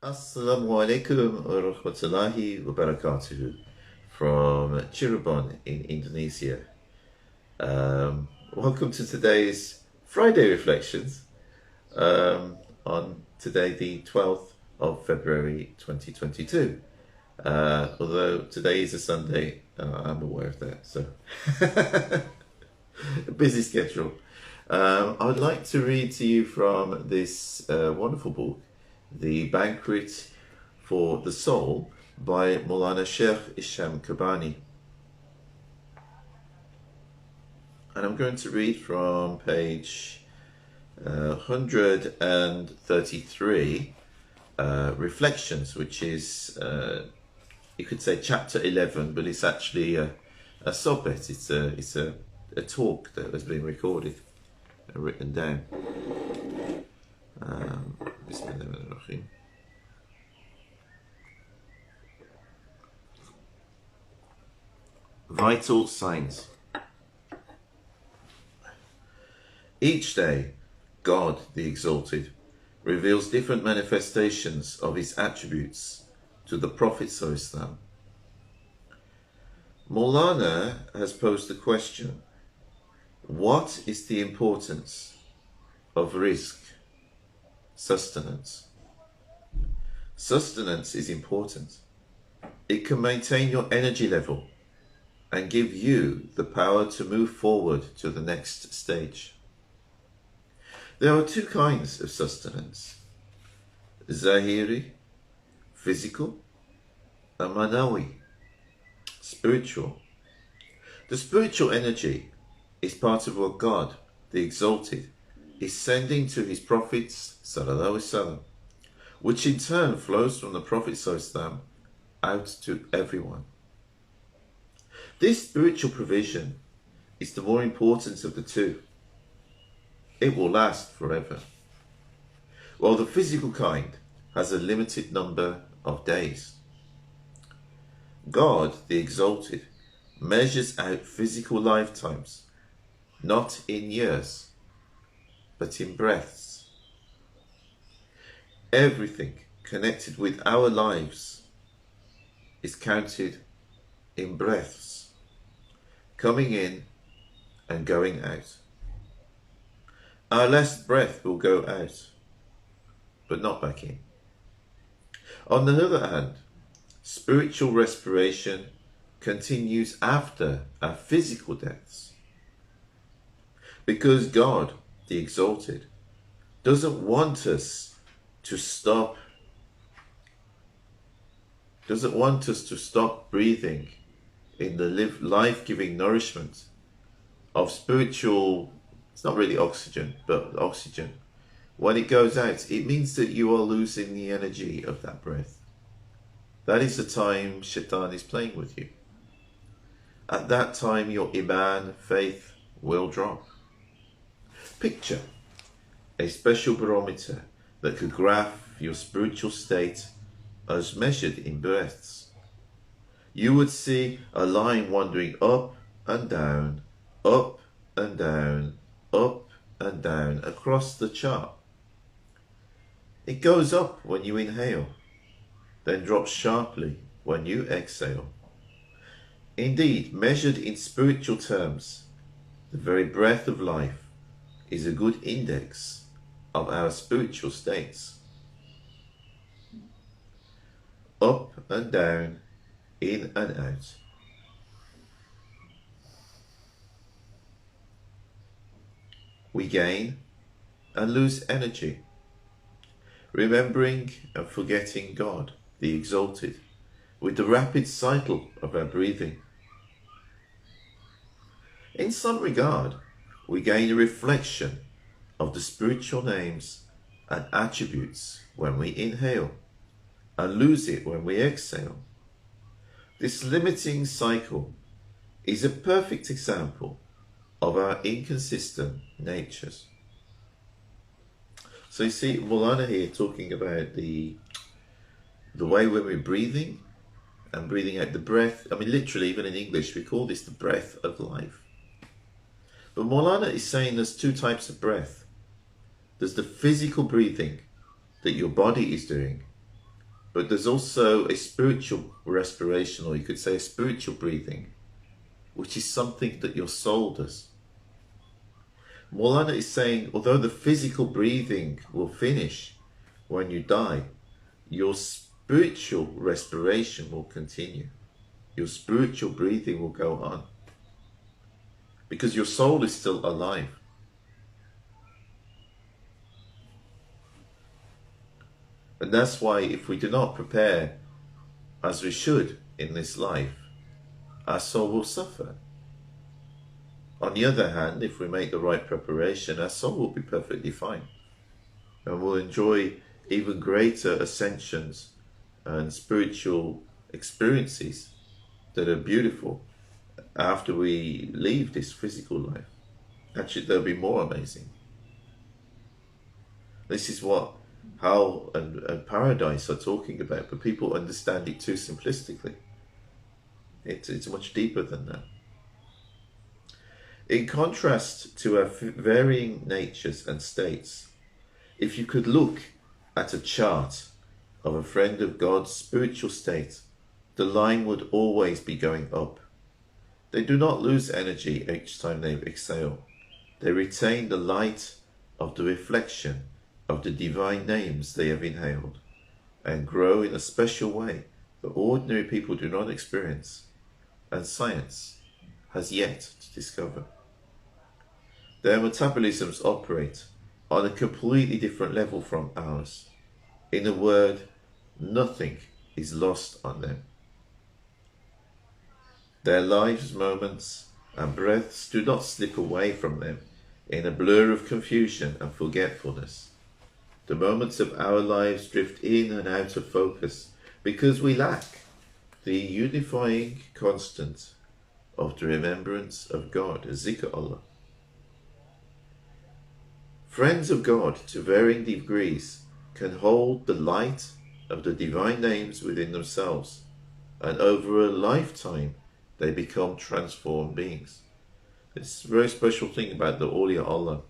Assalamu alaikum wa rahmatullahi wa barakatuhu from Cirebon in Indonesia. Welcome to today's Friday Reflections on today, the 12th of February 2022. Although today is a Sunday, I'm aware of that, so a busy schedule. I would like to read to you from this wonderful book, The Banquet for the Soul by Mawlana Shaykh Hisham Kabbani. And I'm going to read from page 133, Reflections, which is, you could say chapter 11, but it's actually a Sohbet. It's a talk that has been recorded and written down. Bismillahirrahmanirrahim. Vital signs. Each day, God, the Exalted, reveals different manifestations of His attributes to the Prophet ﷺ. Mawlana has posed the question, what is the importance of rizq, sustenance? Sustenance is important. It can maintain your energy level and give you the power to move forward to the next stage. There are two kinds of sustenance: zahiri, physical, and manawi, spiritual. The spiritual energy is part of what God, the Exalted, is sending to His prophets, Salam, which in turn flows from the Prophet Salam out to everyone. This spiritual provision is the more important of the two. It will last forever, while the physical kind has a limited number of days. God, the Exalted, measures out physical lifetimes, not in years, but in breaths. Everything connected with our lives is counted in breaths, coming in and going out. Our last breath will go out, but not back in. On the other hand, spiritual respiration continues after our physical deaths, because God, the Exalted, doesn't want us to stop breathing in the life-giving nourishment of spiritual, it's not really oxygen, but oxygen. When it goes out, it means that you are losing the energy of that breath. That is the time Shaitan is playing with you. At that time, your Iman, faith, will drop. Picture a special barometer that could graph your spiritual state as measured in breaths. You would see a line wandering up and down, up and down, up and down across the chart. It goes up when you inhale, then drops sharply when you exhale. Indeed, measured in spiritual terms, the very breath of life is a good index of our spiritual states. Up and down, in and out. We gain and lose energy, remembering and forgetting God, the Exalted, with the rapid cycle of our breathing. In some regard, we gain a reflection of the spiritual names and attributes when we inhale, and lose it when we exhale. This limiting cycle is a perfect example of our inconsistent natures. So you see Mawlana here talking about the way when we're breathing and breathing out the breath. I mean, literally, even in English, we call this the breath of life. But Mawlana is saying there's two types of breath. There's the physical breathing that your body is doing, But there's also a spiritual respiration, or you could say a spiritual breathing, which is something that your soul does. Mawlana is saying, although the physical breathing will finish when you die, your spiritual respiration will continue. Your spiritual breathing will go on. Because your soul is still alive. And that's why if we do not prepare as we should in this life, our soul will suffer. On the other hand, if we make the right preparation, our soul will be perfectly fine. And we'll enjoy even greater ascensions and spiritual experiences that are beautiful after we leave this physical life. Actually, they'll be more amazing. This is what hell and paradise are talking about, but people understand it too simplistically. It's much deeper than that. In contrast to our varying natures and states, if you could look at a chart of a friend of God's spiritual state, the line would always be going up. They do not lose energy each time they exhale. They retain the light of the reflection of the divine names they have inhaled, and grow in a special way that ordinary people do not experience, and science has yet to discover. Their metabolisms operate on a completely different level from ours. In a word, nothing is lost on them. Their lives, moments, and breaths do not slip away from them in a blur of confusion and forgetfulness. The moments of our lives drift in and out of focus because we lack the unifying constant of the remembrance of God, zikr Allah. Friends of God, to varying degrees, can hold the light of the divine names within themselves, and over a lifetime they become transformed beings. This very special thing about the awliya Allah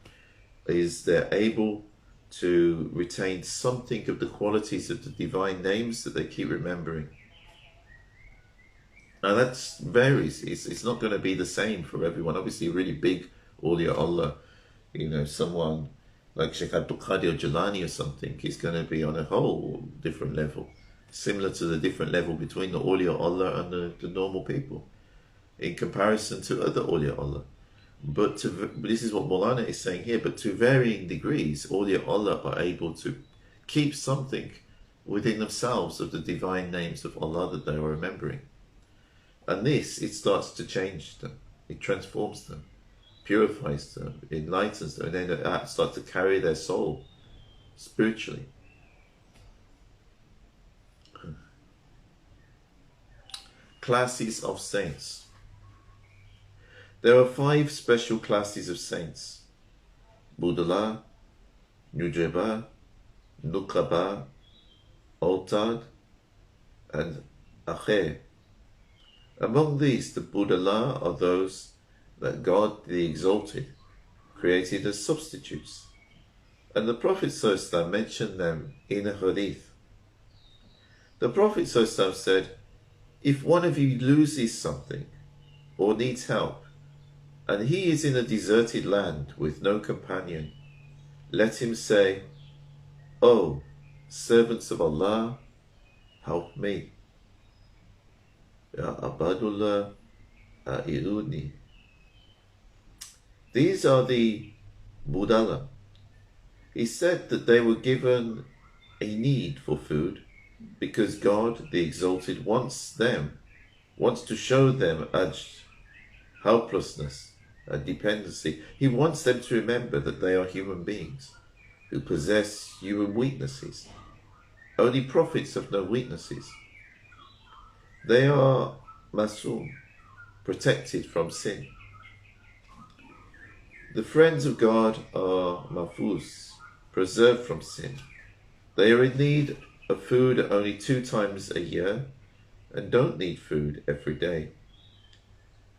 is they're able to retain something of the qualities of the divine names that they keep remembering. Now that varies. It's not going to be the same for everyone. Obviously, a really big awliya Allah, someone like Shaykh Abdul Qadir Jilani or something, is going to be on a whole different level, similar to the different level between the awliya Allah and the normal people, in comparison to other awliya Allah. But this is what Mawlana is saying here, but to varying degrees, awliya Allah are able to keep something within themselves of the divine names of Allah that they are remembering. And this, it starts to change them, it transforms them, purifies them, enlightens them, and then it starts to carry their soul spiritually. Classes of saints. There are 5 special classes of saints: Budala, Nujaba, Nukaba, Autad, and Akher. Among these, the Budala are those that God the Exalted created as substitutes, and the Prophet ﷺ mentioned them in a hadith. The Prophet ﷺ said, if one of you loses something or needs help, and he is in a deserted land with no companion, let him say, "Oh, servants of Allah, help me. Ya Abadullah, A'iruni." These are the Budala. He said that they were given a need for food because God, the Exalted, wants to show them ajj, helplessness and dependency. He wants them to remember that they are human beings who possess human weaknesses. Only prophets have no weaknesses. They are masum, protected from sin. The friends of God are mafuz, preserved from sin. They are in need of food only 2 times a year and don't need food every day.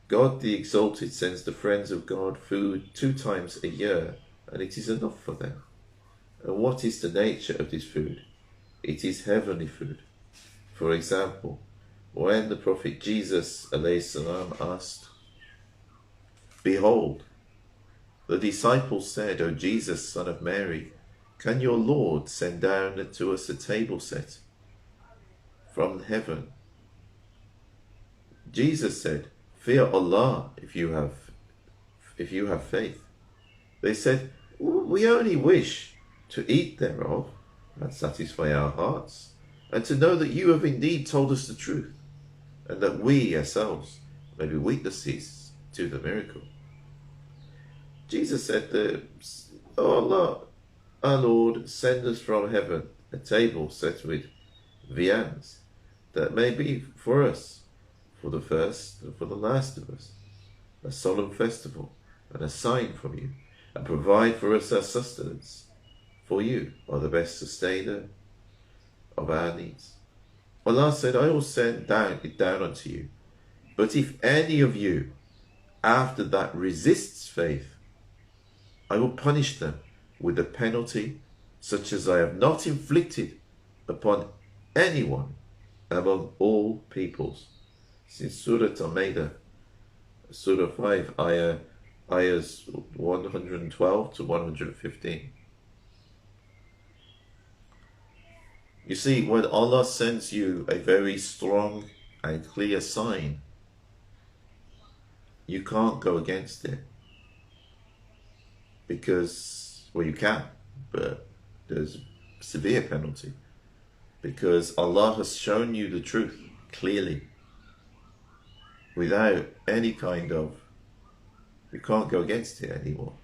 God the Exalted sends the friends of God food 2 times a year, and it is enough for them. And what is the nature of this food? It is heavenly food. For example, when the Prophet Jesus salam asked, "Behold," the disciples said, "O Jesus, son of Mary, can your Lord send down to us a table set from heaven?" Jesus said, "Fear Allah if you have faith." They said, "We only wish to eat thereof and satisfy our hearts, and to know that you have indeed told us the truth, and that we ourselves may be witnesses to the miracle." Jesus said, "O Allah, our Lord, send us from heaven a table set with viands, that may be for us, for the first and for the last of us, a solemn festival and a sign from you, and provide for us our sustenance, for you are the best sustainer of our needs." Allah said, "I will send it down unto you, but if any of you after that resists faith, I will punish them with a penalty such as I have not inflicted upon anyone among all peoples." It's in Surah Al-Ma'idah, Surah 5, ayahs 112 to 115. You see, when Allah sends you a very strong and clear sign, you can't go against it. Because, well, you can, but there's severe penalty. Because Allah has shown you the truth clearly, without any kind of, you can't go against it anymore.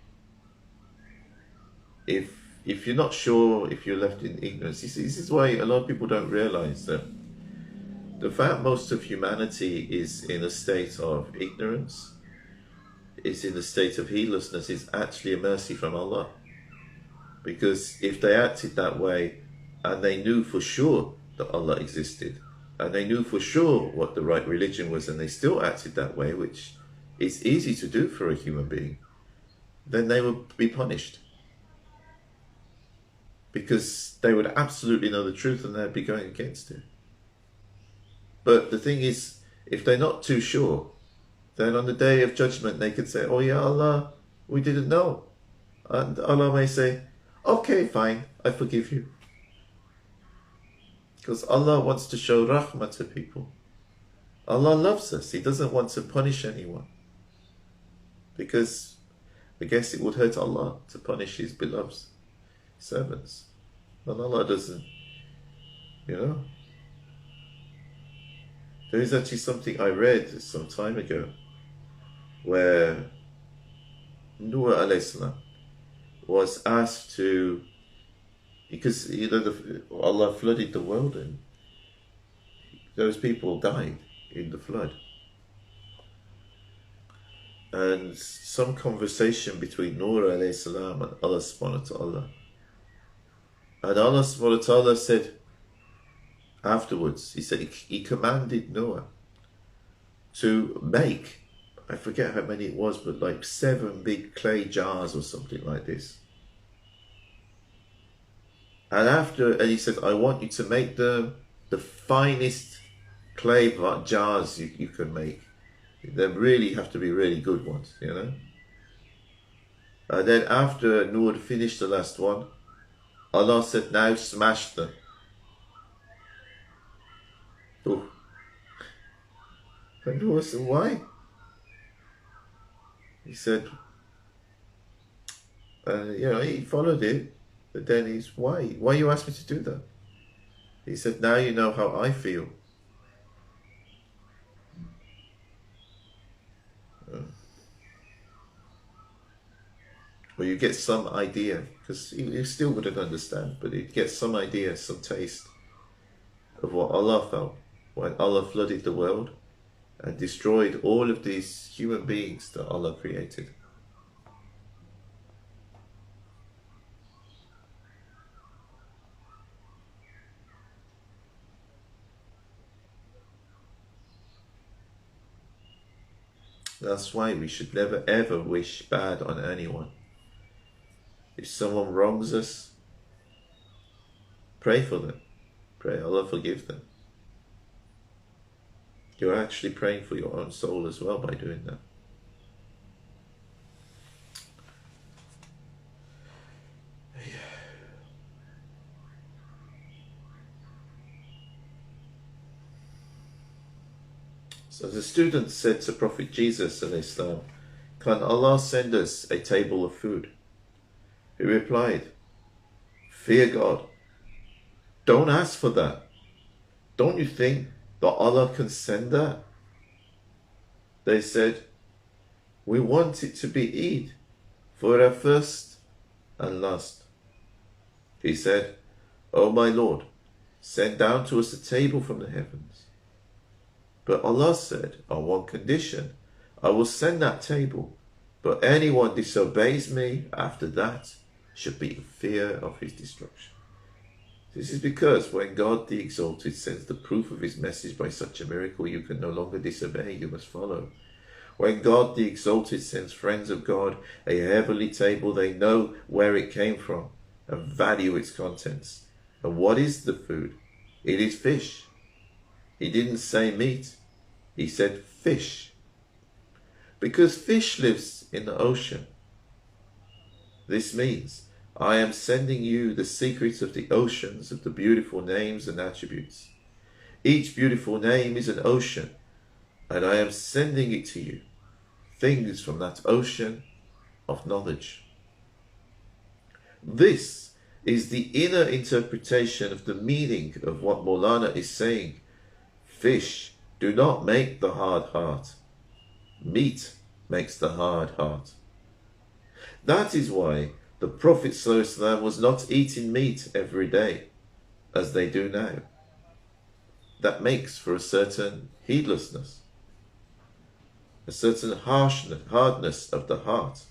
If you're not sure, if you're left in ignorance, this is why a lot of people don't realize that the fact most of humanity is in a state of ignorance, is in a state of heedlessness, is actually a mercy from Allah. Because if they acted that way and they knew for sure that Allah existed, and they knew for sure what the right religion was, and they still acted that way, which is easy to do for a human being, then they would be punished. Because they would absolutely know the truth and they'd be going against it. But the thing is, if they're not too sure, then on the day of judgment they could say, "Oh yeah, Allah, we didn't know." And Allah may say, "Okay, fine, I forgive you." Because Allah wants to show rahmah to people. Allah loves us. He doesn't want to punish anyone. Because I guess it would hurt Allah to punish His beloved servants. And Allah doesn't, There is actually something I read some time ago where Noah alayhi salam was asked to, because Allah flooded the world and those people died in the flood. And some conversation between Noah alayhi salam and Allah subhanahu wa ta'ala. And Allah subhanahu wa ta'ala said afterwards, He said He commanded Noah to make, I forget how many it was, but like 7 big clay jars or something like this. And He said, "I want you to make them the finest clay jars you can make. They really have to be really good ones, And then after Noah had finished the last one, Allah said, "Now smash them." Ooh. And Noah said, "Why?" He said, he followed it, but then why you asked me to do that? He said, "Now you know how I feel." Well, you get some idea, because you still wouldn't understand, but you get some idea, some taste of what Allah felt when Allah flooded the world and destroyed all of these human beings that Allah created. That's why we should never ever wish bad on anyone. If someone wrongs us, pray for them. Pray Allah forgive them. You're actually praying for your own soul as well by doing that. So the student said to Prophet Jesus and Islam, "Can Allah send us a table of food?" He replied, "Fear God. Don't ask for that. Don't you think that Allah can send that?" They said, "We want it to be Eid for our first and last." He said, "O my Lord, send down to us a table from the heavens." But Allah said, "On one condition, I will send that table, but anyone disobeys me after that should be in fear of his destruction." This is because when God the Exalted sends the proof of his message by such a miracle, you can no longer disobey, you must follow. When God the Exalted sends friends of God a heavenly table, they know where it came from and value its contents. And what is the food? It is fish. He didn't say meat, he said fish. Because fish lives in the ocean. This means I am sending you the secrets of the oceans of the beautiful names and attributes. Each beautiful name is an ocean, and I am sending it to you, things from that ocean of knowledge. This is the inner interpretation of the meaning of what Mawlana is saying. Fish do not make the hard heart. Meat makes the hard heart. That is why the Prophet ﷺ was not eating meat every day, as they do now. That makes for a certain heedlessness, a certain hardness of the heart.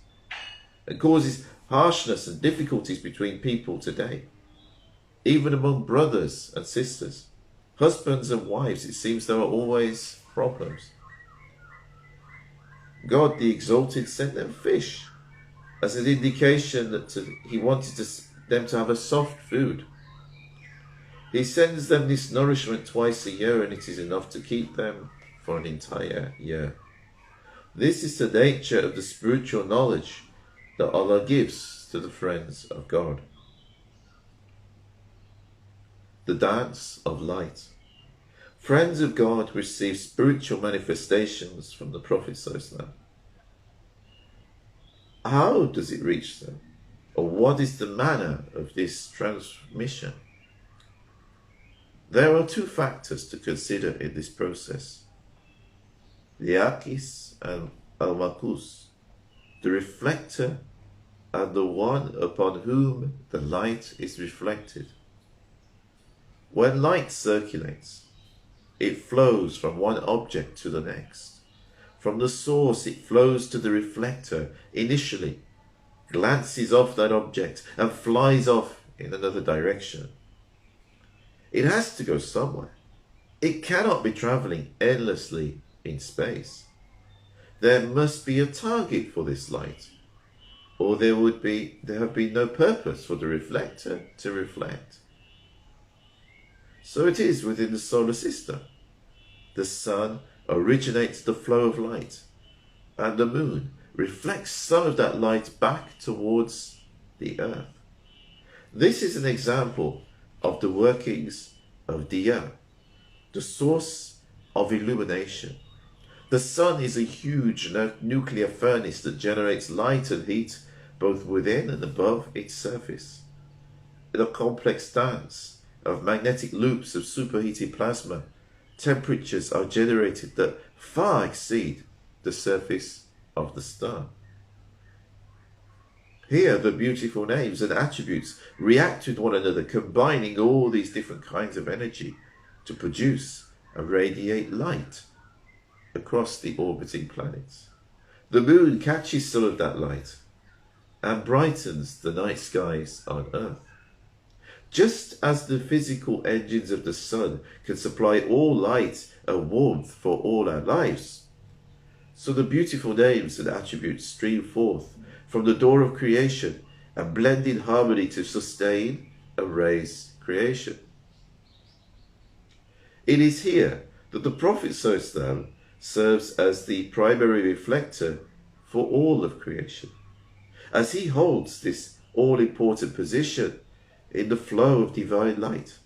It causes harshness and difficulties between people today, even among brothers and sisters. Husbands and wives, it seems there are always problems. God the Exalted sent them fish as an indication that he wanted them to have a soft food. He sends them this nourishment twice a year, and it is enough to keep them for an entire year. This is the nature of the spiritual knowledge that Allah gives to the friends of God. The dance of light. Friends of God receive spiritual manifestations from the Prophet ﷺ. How does it reach them? Or what is the manner of this transmission? There are two factors to consider in this process. The akis and al-makus, the reflector and the one upon whom the light is reflected. When light circulates, it flows from one object to the next. From the source it flows to the reflector initially, glances off that object and flies off in another direction. It has to go somewhere. It cannot be traveling endlessly in space. There must be a target for this light, or there have been no purpose for the reflector to reflect. So it is within the solar system. The sun originates the flow of light, and the moon reflects some of that light back towards the earth. This is an example of the workings of Diya, the source of illumination. The sun is a huge nuclear furnace that generates light and heat both within and above its surface. In a complex dance of magnetic loops of superheated plasma, temperatures are generated that far exceed the surface of the star. Here the beautiful names and attributes react with one another, combining all these different kinds of energy to produce and radiate light across the orbiting planets. The moon catches some of that light and brightens the night skies on Earth. Just as the physical engines of the sun can supply all light and warmth for all our lives, so the beautiful names and attributes stream forth from the door of creation and blend in harmony to sustain and raise creation. It is here that the Prophet ﷺ serves as the primary reflector for all of creation, as he holds this all-important position in the flow of divine light.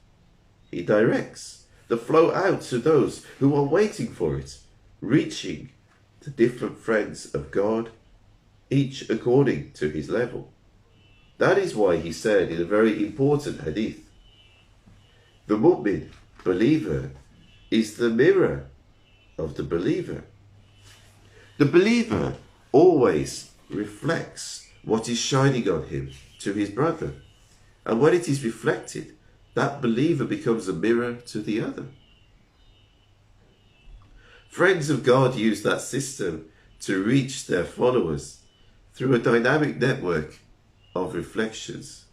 He directs the flow out to those who are waiting for it, reaching the different friends of God, each according to his level. That is why he said in a very important hadith, the mu'min, believer, is the mirror of the believer. The believer always reflects what is shining on him to his brother. And when it is reflected, that believer becomes a mirror to the other. Friends of God use that system to reach their followers through a dynamic network of reflections.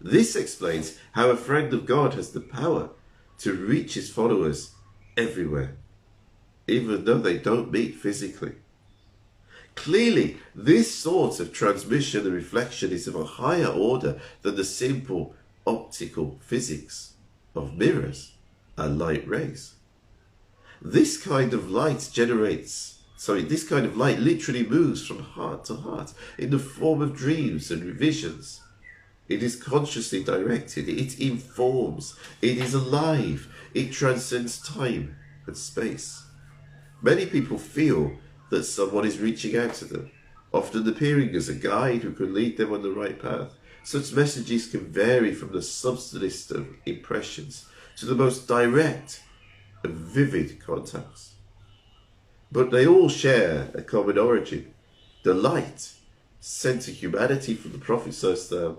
This explains how a friend of God has the power to reach his followers everywhere, even though they don't meet physically. Clearly, this sort of transmission and reflection is of a higher order than the simple optical physics of mirrors and light rays. This kind of light literally moves from heart to heart in the form of dreams and visions. It is consciously directed, it informs, it is alive, it transcends time and space. Many people feel that someone is reaching out to them, often appearing as a guide who can lead them on the right path. Such messages can vary from the subtlest of impressions to the most direct and vivid contacts. But they all share a common origin, the light sent to humanity from the Prophet ﷺ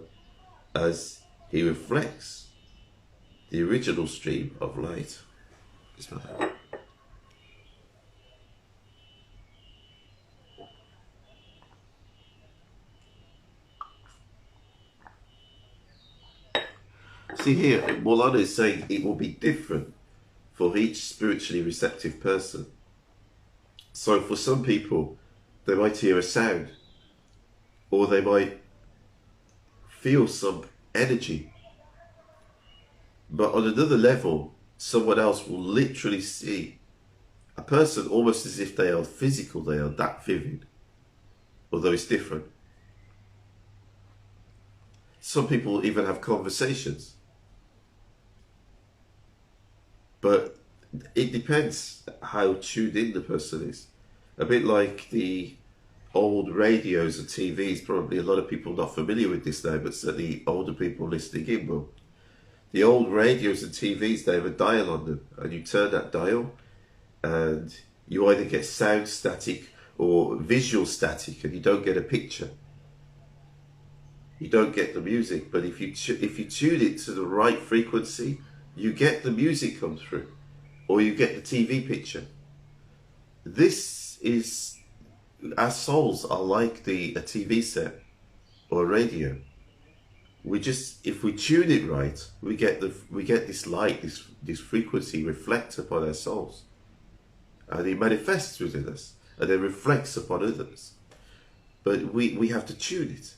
as he reflects the original stream of light. See here, Mawlana is saying it will be different for each spiritually receptive person. So for some people, they might hear a sound, or they might feel some energy. But on another level, someone else will literally see a person almost as if they are physical, they are that vivid, although it's different. Some people even have conversations. But it depends how tuned in the person is. A bit like the old radios and TVs, probably a lot of people not familiar with this now, but certainly older people listening in will. The old radios and TVs, they have a dial on them, and you turn that dial and you either get sound static or visual static, and you don't get a picture. You don't get the music, but if you tune it to the right frequency, you get the music come through, or you get the TV picture. This is, our souls are like a TV set or a radio. If we tune it right, we get this light, this frequency reflect upon our souls, and it manifests within us, and it reflects upon others. But we have to tune it,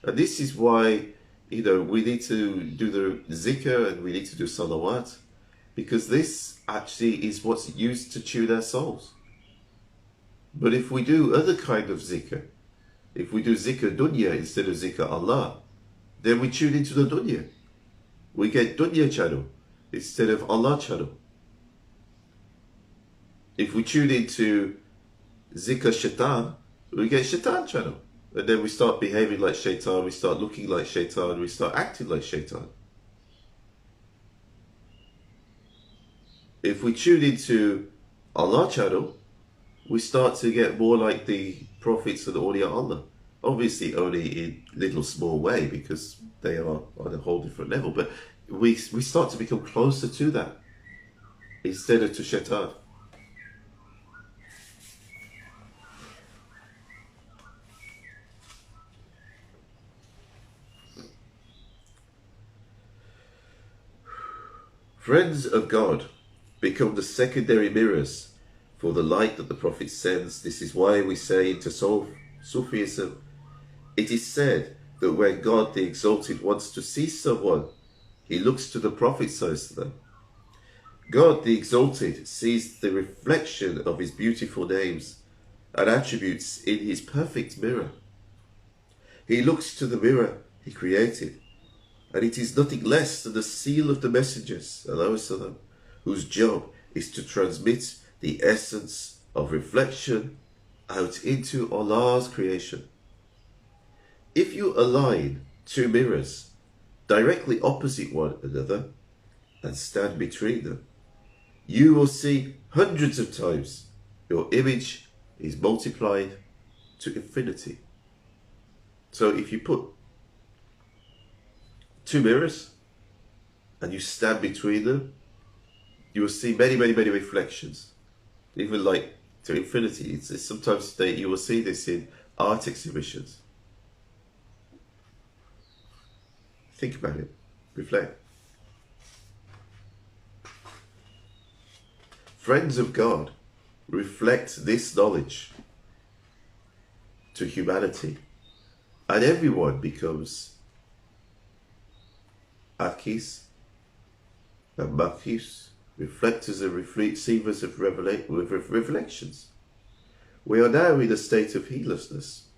and this is why, we need to do the zikr and we need to do salawat, because this actually is what's used to tune our souls. But if we do other kind of zikr, if we do zikr dunya instead of zikr Allah, then we tune into the dunya. We get dunya channel instead of Allah channel. If we tune into zikr shaitan, we get shaitan channel. And then we start behaving like shaitan, we start looking like shaitan, we start acting like shaitan. If we tune into Allah channel, we start to get more like the prophets and awliya Allah. Obviously only in little small way, because they are on a whole different level. But we start to become closer to that instead of to shaitan. Friends of God become the secondary mirrors for the light that the Prophet sends. This is why we say into Sufism, it is said that when God the Exalted wants to see someone, he looks to the Prophet ﷺ. God the Exalted sees the reflection of his beautiful names and attributes in his perfect mirror. He looks to the mirror he created, and it is nothing less than the seal of the messengers, Salam, whose job is to transmit the essence of reflection out into Allah's creation. If you align two mirrors directly opposite one another and stand between them, you will see hundreds of times your image is multiplied to infinity. So if you put two mirrors and you stand between them, you will see many, many, many reflections, even like to infinity. It's sometimes you will see this in art exhibitions. Think about it. Reflect. Friends of God reflect this knowledge to humanity, and everyone becomes akis and makis, reflectors and receivers of reflections. We are now in a state of heedlessness.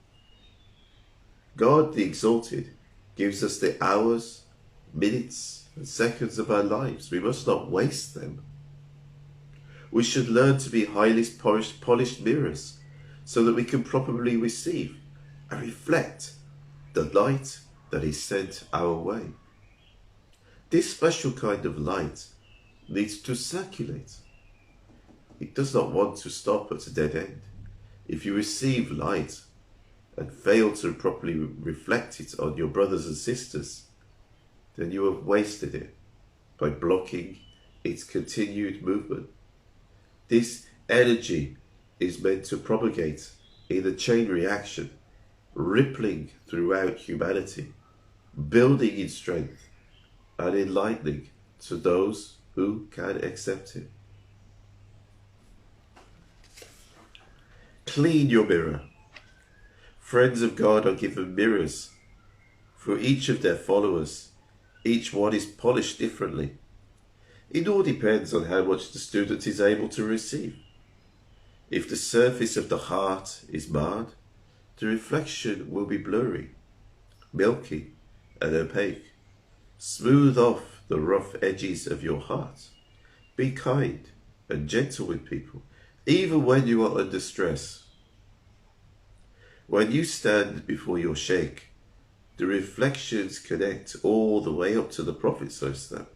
God the Exalted gives us the hours, minutes, and seconds of our lives. We must not waste them. We should learn to be highly polished mirrors so that we can properly receive and reflect the light that is sent our way. This special kind of light needs to circulate. It does not want to stop at a dead end. If you receive light and fail to properly reflect it on your brothers and sisters, then you have wasted it by blocking its continued movement. This energy is meant to propagate in a chain reaction, rippling throughout humanity, building in strength and enlightening to those who can accept it. Clean your mirror. Friends of God are given mirrors for each of their followers. Each one is polished differently. It all depends on how much the student is able to receive. If the surface of the heart is marred, the reflection will be blurry, milky, and opaque. Smooth off the rough edges of your heart. Be kind and gentle with people, even when you are under stress. When you stand before your Shaykh, the reflections connect all the way up to the Prophet ﷺ.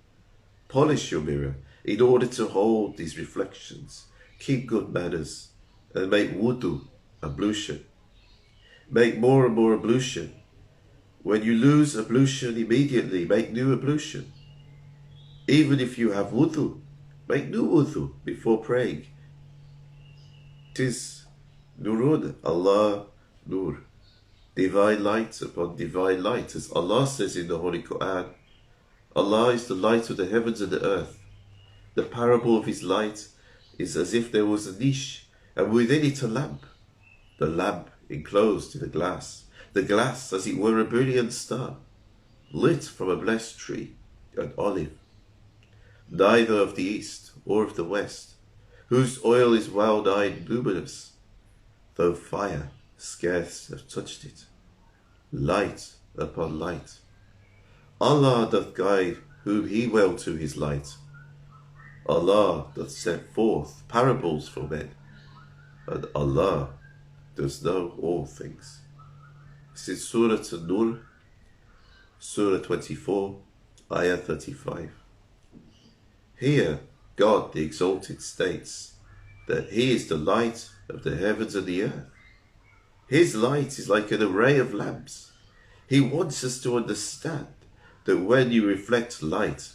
Polish your mirror in order to hold these reflections. Keep good manners and make wudu, ablution. Make more and more ablution. When you lose ablution, immediately make new ablution. Even if you have wudu, make new wudu before praying. 'Tis nurun, Allah nur, divine light upon divine light, as Allah says in the Holy Quran. Allah is the light of the heavens and the earth. The parable of his light is as if there was a niche, and within it a lamp. The lamp enclosed in a glass. The glass, as it were, a brilliant star, lit from a blessed tree, an olive, neither of the east or of the west, whose oil is well-nigh luminous, though fire scarce have touched it. Light upon light. Allah doth guide whom he will to his light. Allah doth set forth parables for men, and Allah does know all things. This is Surah An-Nur, Surah 24, Ayah 35. Here, God the Exalted states that he is the light of the heavens and the earth. His light is like an array of lamps. He wants us to understand that when you reflect light,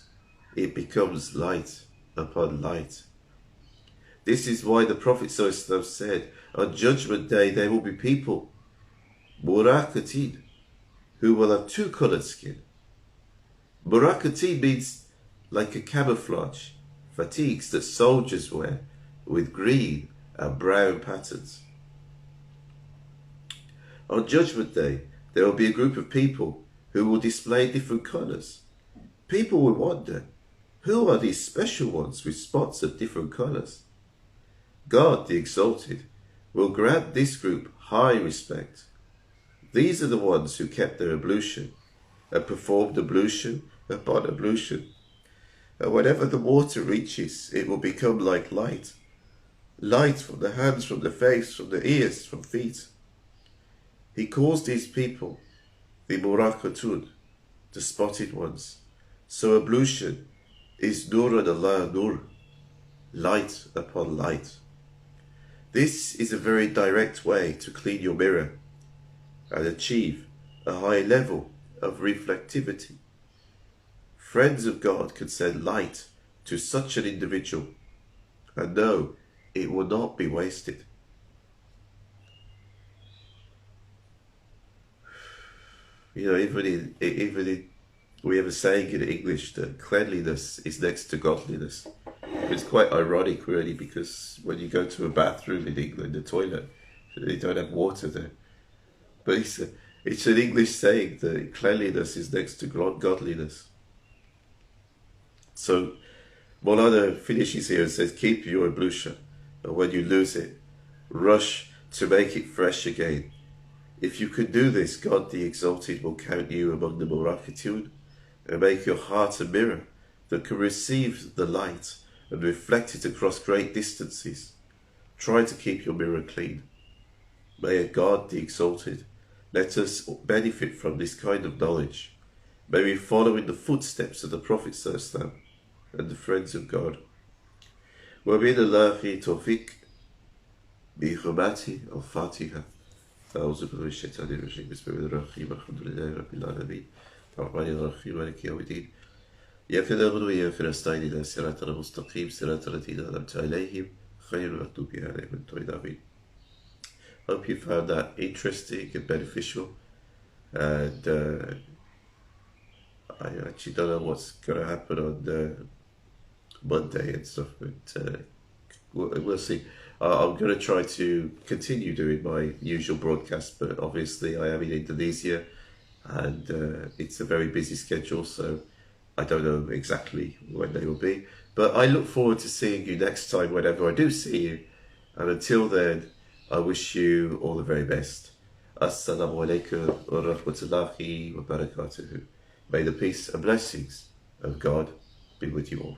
it becomes light upon light. This is why the Prophet ﷺ said, on Judgment Day there will be people, murakatin, who will have two-coloured skin. Murakatin means like a camouflage, fatigues that soldiers wear with green and brown patterns. On Judgment Day, there will be a group of people who will display different colours. People will wonder, Who are these special ones with spots of different colours? God, the Exalted, will grant this group high respect. These are the ones who kept their ablution and performed ablution upon ablution. And whenever the water reaches, it will become like light. Light from the hands, from the face, from the ears, from feet. He calls these people the Murakatun, the spotted ones. So ablution is Nur Allah Nur, light upon light. This is a very direct way to clean your mirror and achieve a high level of reflectivity. Friends of God can send light to such an individual and know it will not be wasted. You know, even in we have a saying in English that cleanliness is next to godliness. It's quite ironic, really, because when you go to a bathroom in England, the toilet, they don't have water there. But it's an English saying that cleanliness is next to godliness. So Mawlana finishes here and says, keep your ablution, and when you lose it, rush to make it fresh again. If you can do this, God the Exalted will count you among the Murakatun and make your heart a mirror that can receive the light and reflect it across great distances. Try to keep your mirror clean. May God the Exalted let us benefit from this kind of knowledge. May we follow in the footsteps of the Prophet ﷺ and the friends of God. وَمِنَ اللَّهِ تَوْفِيقٍ بِحُرْمَةِ الْفَاتِحَةِ أعوذ بالله من الشيطان الرجيم بسم الله الرحمن الرحيم الحمد لله رب العالمين الرحمن الرحيم مالك يوم الدين إياك نعبد وإياك نستعين اهدنا الصراط المستقيم صراط الذين أنعمت عليهم غير المغضوب عليهم ولا الضالين. Hope you found that interesting and beneficial, and I actually don't know what's going to happen on Monday and stuff, but we'll see. I'm going to try to continue doing my usual broadcast, but obviously I am in Indonesia and it's a very busy schedule, so I don't know exactly when they will be. But I look forward to seeing you next time whenever I do see you, and until then, I wish you all the very best. Assalamu alaikum wa rahmatullahi wa barakatuhu. May the peace and blessings of God be with you all.